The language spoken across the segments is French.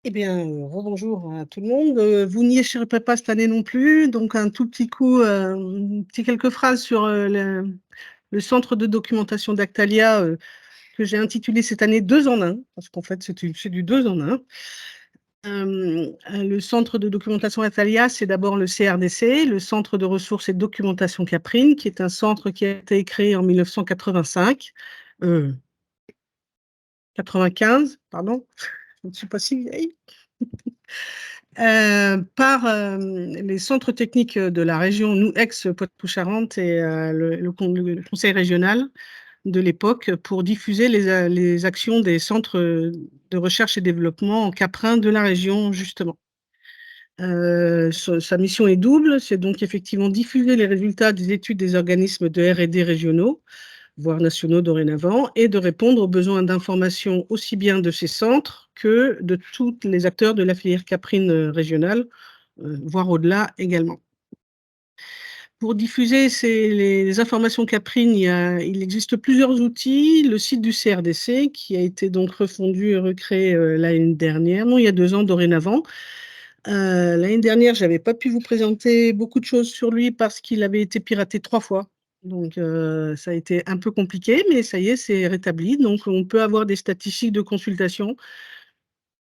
Eh bien, rebonjour à tout le monde. Vous n'y échapperez pas cette année non plus, donc un tout petit coup, quelques phrases sur le centre de documentation d'Actalia que j'ai intitulé cette année 2 en 1, parce qu'en fait c'est du 2 en 1. Le centre de documentation Actalia, c'est d'abord le CRDC, le Centre de ressources et de documentation Caprine, qui est un centre qui a été créé en 1985, 95, pardon, je ne suis pas si vieille. Par les centres techniques de la région, nous, ex-Poitou-Charentes, et le conseil régional de l'époque, pour diffuser les actions des centres de recherche et développement en caprin de la région, justement. Sa mission est double, c'est donc effectivement diffuser les résultats des études des organismes de R&D régionaux, voire nationaux dorénavant, et de répondre aux besoins d'information aussi bien de ces centres que de tous les acteurs de la filière caprine régionale, voire au-delà également. Pour diffuser les informations caprines, il existe plusieurs outils. Le site du CRDC, qui a été donc refondu et recréé l'année dernière, non, il y a 2 ans dorénavant. L'année dernière, je n'avais pas pu vous présenter beaucoup de choses sur lui parce qu'il avait été piraté 3 fois. Donc, ça a été un peu compliqué, mais ça y est, c'est rétabli. Donc, on peut avoir des statistiques de consultation.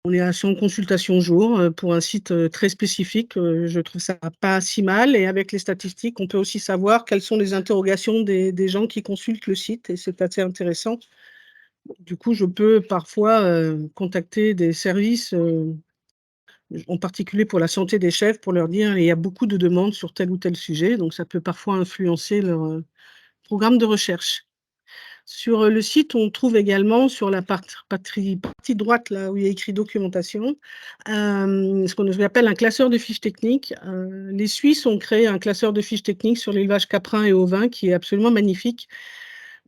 On est à 100 consultations jour pour un site très spécifique. Je trouve ça pas si mal. Et avec les statistiques, on peut aussi savoir quelles sont les interrogations des gens qui consultent le site. Et c'est assez intéressant. Du coup, je peux parfois contacter des services, en particulier pour la santé des chefs, pour leur dire il y a beaucoup de demandes sur tel ou tel sujet. Donc, ça peut parfois influencer leur programme de recherche. Sur le site, on trouve également sur la partie droite, là où il y a écrit documentation, ce qu'on appelle un classeur de fiches techniques. Les Suisses ont créé un classeur de fiches techniques sur l'élevage caprin et ovin qui est absolument magnifique.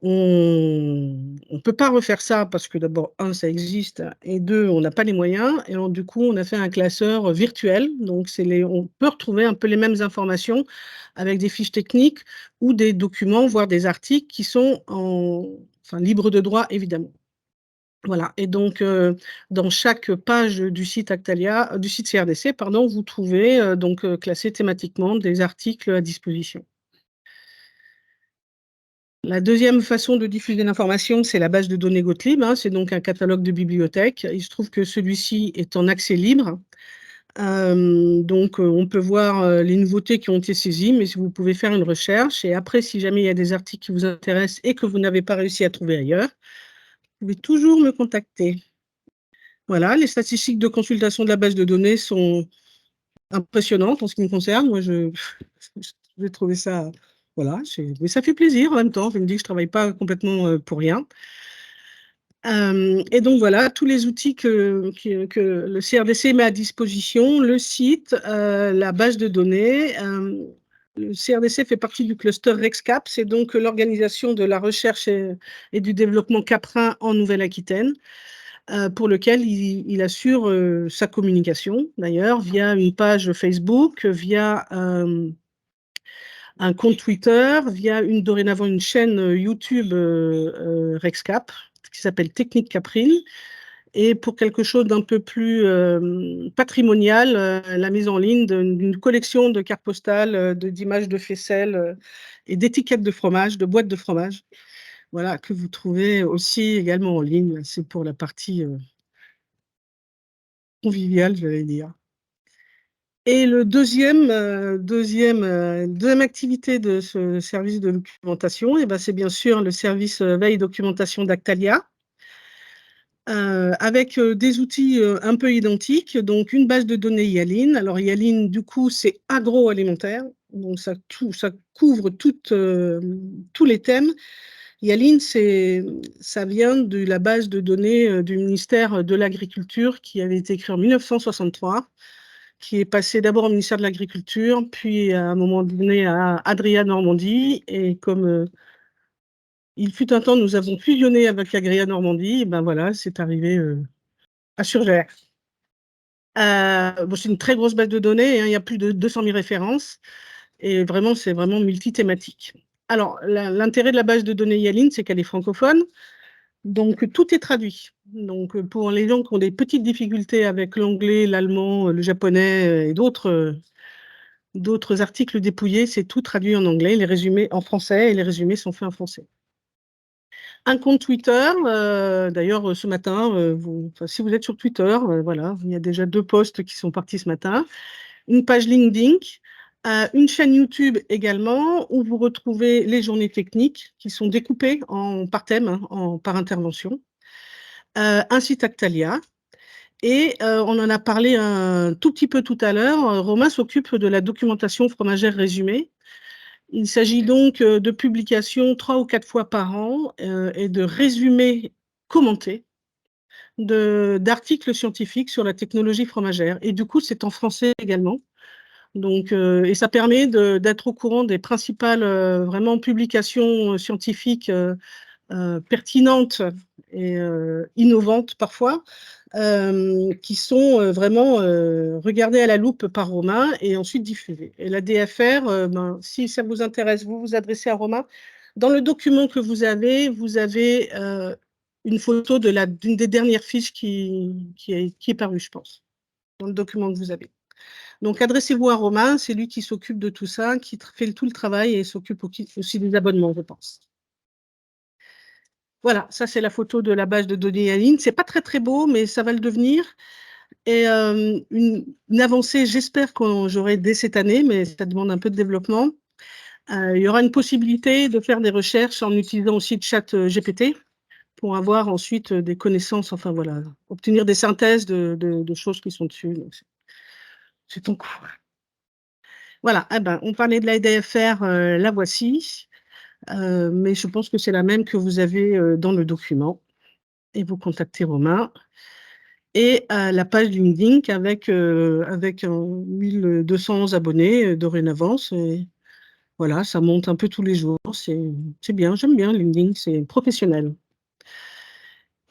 On ne peut pas refaire ça parce que d'abord, un, ça existe, et deux, on n'a pas les moyens. Et alors, du coup, on a fait un classeur virtuel. Donc, on peut retrouver un peu les mêmes informations avec des fiches techniques ou des documents, voire des articles qui sont libres de droit, évidemment. Voilà. Et donc, dans chaque page du site Actalia, du site CRDC, pardon, vous trouvez classés thématiquement des articles à disposition. La deuxième façon de diffuser l'information, c'est la base de données Gottlieb, hein, c'est donc un catalogue de bibliothèque. Il se trouve que celui-ci est en accès libre. On peut voir les nouveautés qui ont été saisies, mais si vous pouvez faire une recherche. Et après, si jamais il y a des articles qui vous intéressent et que vous n'avez pas réussi à trouver ailleurs, vous pouvez toujours me contacter. Voilà, les statistiques de consultation de la base de données sont impressionnantes en ce qui me concerne. Moi, je vais trouver ça, voilà, mais ça fait plaisir en même temps. Je me dis que je ne travaille pas complètement pour rien. Et donc voilà, tous les outils que le CRDC met à disposition, le site, la base de données. Le CRDC fait partie du cluster REXCAP, c'est donc l'organisation de la recherche et du développement caprin en Nouvelle-Aquitaine, pour lequel il assure sa communication, d'ailleurs, via une page Facebook, via un compte Twitter, via dorénavant une chaîne YouTube REXCAP, qui s'appelle Technique Caprine. Et pour quelque chose d'un peu plus patrimonial, la mise en ligne d'une collection de cartes postales, d'images de faisselle et d'étiquettes de fromage, de boîtes de fromage, voilà, que vous trouvez aussi également en ligne. C'est pour la partie conviviale, j'allais dire. Et le deuxième activité de ce service de documentation, eh ben, c'est bien sûr le service veille documentation d'Actalia, avec des outils un peu identiques. Donc, une base de données Yaline. Alors, Yaline, du coup, c'est agroalimentaire. Donc, ça couvre tous les thèmes. Yaline, ça vient de la base de données du ministère de l'Agriculture qui avait été créée en 1963, qui est passé d'abord au ministère de l'Agriculture, puis à un moment donné à Adria Normandie. Et comme il fut un temps, nous avons fusionné avec Agria Normandie, et ben voilà, c'est arrivé à Surgères. C'est une très grosse base de données, hein, il y a plus de 200 000 références, et vraiment, c'est vraiment multithématique. Alors, l'intérêt de la base de données Yaline, c'est qu'elle est francophone. Donc, tout est traduit. Donc, pour les gens qui ont des petites difficultés avec l'anglais, l'allemand, le japonais et d'autres articles dépouillés, c'est tout traduit en anglais, les résumés en français et les résumés sont faits en français. Un compte Twitter, d'ailleurs ce matin, enfin, si vous êtes sur Twitter, voilà, il y a déjà 2 posts qui sont partis ce matin. Une page LinkedIn, une chaîne YouTube également, où vous retrouvez les journées techniques qui sont découpées par thème, hein, par intervention. Un site Actalia. Et on en a parlé un tout petit peu tout à l'heure. Romain s'occupe de la documentation fromagère résumée. Il s'agit donc de publications 3 ou 4 fois par an et de résumés commentés d'articles scientifiques sur la technologie fromagère. Et du coup, c'est en français également. Donc, et ça permet d'être au courant des principales vraiment publications scientifiques pertinentes et innovantes parfois, qui sont vraiment regardées à la loupe par Romain et ensuite diffusées. Et la DFR, ben, si ça vous intéresse, vous vous adressez à Romain. Dans le document que vous avez une photo d'une des dernières fiches qui est parue, je pense, dans le document que vous avez. Donc, adressez-vous à Romain, c'est lui qui s'occupe de tout ça, qui fait tout le travail et s'occupe aussi des abonnements, je pense. Voilà, ça c'est la photo de la base de données Aline. C'est pas très très beau, mais ça va le devenir. Et une avancée, j'espère que j'aurai dès cette année, mais ça demande un peu de développement. Il y aura une possibilité de faire des recherches en utilisant aussi le chat GPT pour avoir ensuite des connaissances, enfin voilà, obtenir des synthèses de choses qui sont dessus. C'est en cours. Voilà, eh ben, on parlait de la DFR, la voici. Mais je pense que c'est la même que vous avez dans le document. Et vous contactez Romain. Et la page LinkedIn avec 1200 abonnés dorénavant. Voilà, ça monte un peu tous les jours. C'est bien, j'aime bien LinkedIn, c'est professionnel.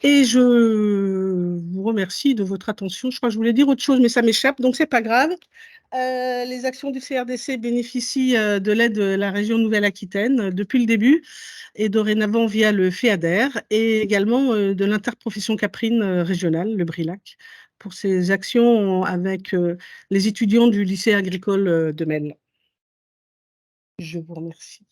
Et je vous remercie de votre attention. Je crois que je voulais dire autre chose, mais ça m'échappe, donc c'est pas grave. Les actions du CRDC bénéficient de l'aide de la région Nouvelle-Aquitaine depuis le début et dorénavant via le FEADER et également de l'interprofession caprine régionale, le BRILAC, pour ces actions avec les étudiants du lycée agricole de Maine. Je vous remercie.